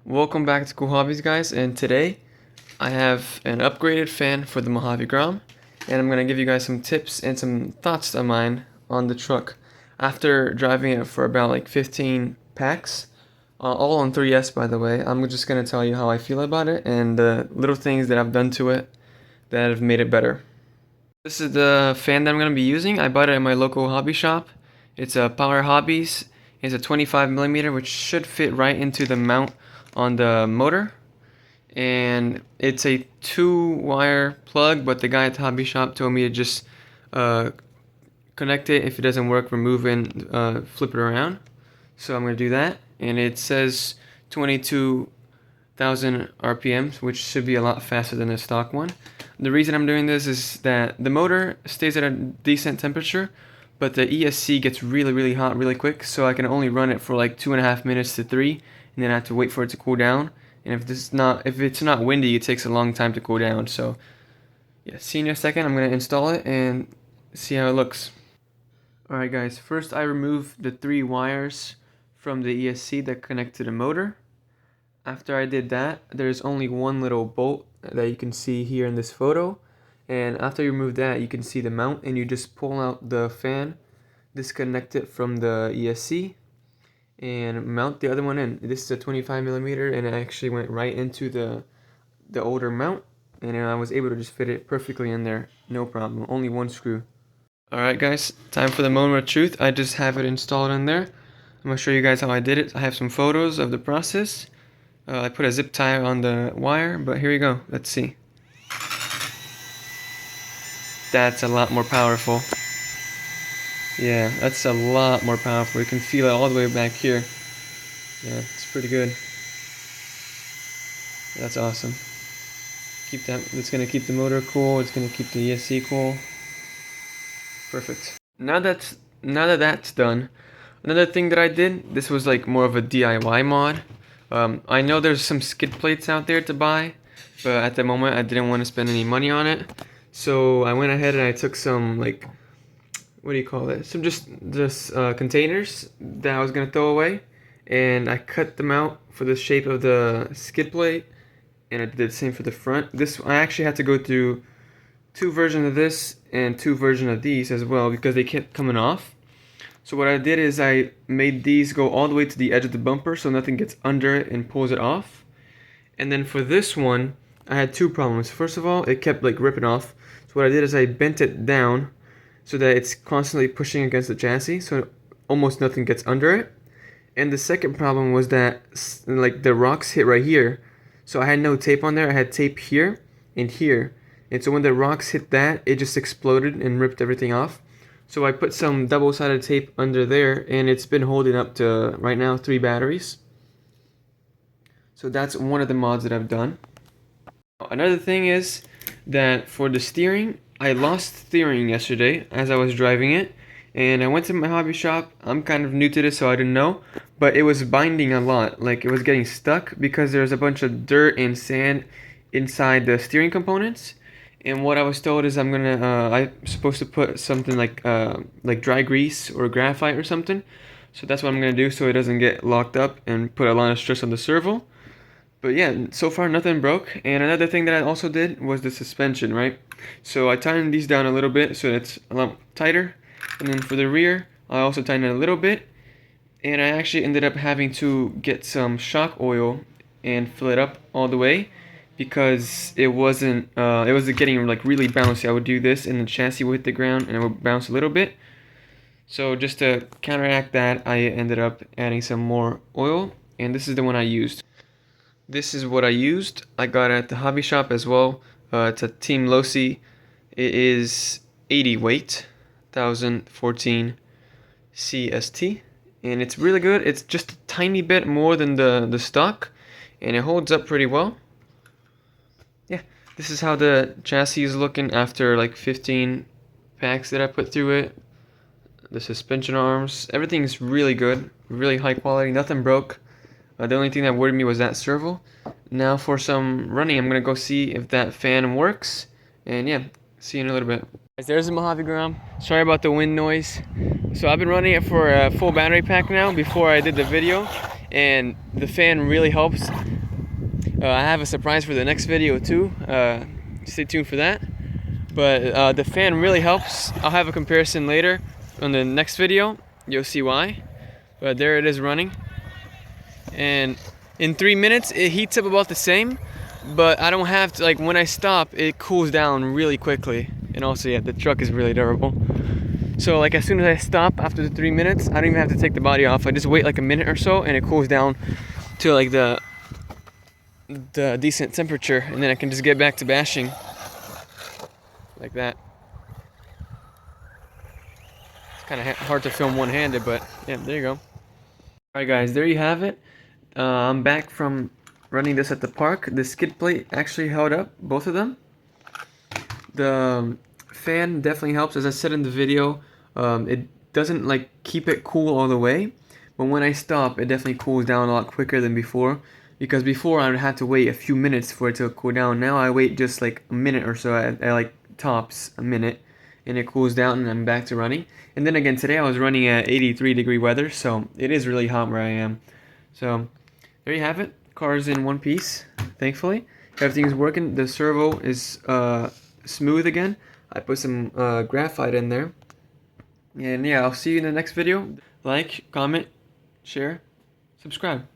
Welcome back to Cool Hobbies, guys, and today I have an upgraded fan for the Mojave Grom, and I'm going to give you guys some tips and some thoughts of mine on the truck. After driving it for about like 15 packs, all on 3S by the way, I'm just going to tell you how I feel about it and the little things that I've done to it that have made it better. This is the fan that I'm going to be using. I bought it at my local hobby shop. It's a Power Hobbies. It's a 25mm, which should fit right into the mount on the motor, and it's a 2-wire plug, but the guy at the hobby shop told me to just connect it. If it doesn't work, remove it and flip it around. So I'm going to do that, and it says 22,000 RPMs, which should be a lot faster than the stock one. The reason I'm doing this is that the motor stays at a decent temperature, but the ESC gets really hot really quick, so I can only run it for like 2.5 minutes to 3, and then I have to wait for it to cool down. And if it's not windy, it takes a long time to cool down. So yeah, see you in a second. I'm gonna install it and see how it looks. Alright guys, first I removed the 3 wires from the ESC that connect to the motor. After I did that, there's only one little bolt that you can see here in this photo. And after you remove that, you can see the mount, and you just pull out the fan, disconnect it from the ESC, and mount the other one in. This is a 25mm, and it actually went right into the older mount, and I was able to just fit it perfectly in there, no problem, only one screw. Alright guys, time for the moment of truth. I just have it installed in there. I'm going to show you guys how I did it. I have some photos of the process. I put a zip tie on the wire, but here we go. Let's see. That's a lot more powerful. Yeah, that's a lot more powerful. You can feel it all the way back here. Yeah, it's pretty good. That's awesome. Keep that. It's gonna keep the motor cool. It's gonna keep the ESC cool. Perfect. Now that that's done, another thing that I did. This was like more of a DIY mod. I know there's some skid plates out there to buy, but at the moment I didn't want to spend any money on it. So I went ahead and I took some, like, what do you call it? Some just containers that I was gonna throw away, and I cut them out for the shape of the skid plate, and I did the same for the front. This, I actually had to go through 2 versions of this and 2 versions of these as well because they kept coming off. So what I did is I made these go all the way to the edge of the bumper so nothing gets under it and pulls it off. And then for this one, I had 2 problems. First of all, it kept like ripping off. So what I did is I bent it down so that it's constantly pushing against the chassis, so almost nothing gets under it. And the second problem was that like the rocks hit right here, so I had no tape on there. I had tape here and here, and so when the rocks hit that, it just exploded and ripped everything off. So I put some double-sided tape under there, and it's been holding up to right now 3 batteries. So that's one of the mods that I've done. Another thing is that for the steering, I lost steering yesterday as I was driving it, and I went to my hobby shop. I'm kind of new to this, so I didn't know, but it was binding a lot. Like, it was getting stuck because there's a bunch of dirt and sand inside the steering components. And what I was told is I'm supposed to put something like dry grease or graphite or something. So that's what I'm gonna do, so it doesn't get locked up and put a lot of stress on the servo. But yeah, so far nothing broke. And another thing that I also did was the suspension, right? So I tightened these down a little bit so it's a lot tighter. And then for the rear, I also tightened it a little bit. And I actually ended up having to get some shock oil and fill it up all the way because it was getting like really bouncy. I would do this and the chassis would hit the ground and it would bounce a little bit. So just to counteract that, I ended up adding some more oil, and this is the one I used. This is what I used. I got it at the hobby shop as well. It's a Team Losi. It is 80 weight, 1014 CST, and it's really good. It's just a tiny bit more than the stock, and it holds up pretty well. Yeah, this is how the chassis is looking after like 15 packs that I put through it. The suspension arms, everything's really good, really high quality, nothing broke. The only thing that worried me was that servo. Now for some running, I'm gonna go see if that fan works, and yeah, see you in a little bit. There's the Mojave Grom. Sorry about the wind noise. So I've been running it for a full battery pack now before I did the video, and the fan really helps. I have a surprise for the next video too. Stay tuned for that. But the fan really helps. I'll have a comparison later on the next video. You'll see why. But there it is running. And in 3 minutes, it heats up about the same. But I don't have to, like, when I stop, it cools down really quickly. And also, yeah, the truck is really durable. So, like, as soon as I stop after the 3 minutes, I don't even have to take the body off. I just wait like a minute or so, and it cools down to like the decent temperature, and then I can just get back to bashing like that. It's kind of hard to film one-handed, but yeah, there you go. Alright guys, there you have it. I'm back from running this at the park. The skid plate actually held up, both of them. The fan definitely helps. As I said in the video, it doesn't like keep it cool all the way, but when I stop, it definitely cools down a lot quicker than before. Because before I would have to wait a few minutes for it to cool down. Now I wait just like a minute or so, I like tops a minute, and it cools down and I'm back to running. And then again, today I was running at 83-degree weather, so it is really hot where I am. So there you have it. Car's in one piece, thankfully. Everything's working. The servo is smooth again. I put some graphite in there. And yeah, I'll see you in the next video. Like, comment, share, subscribe.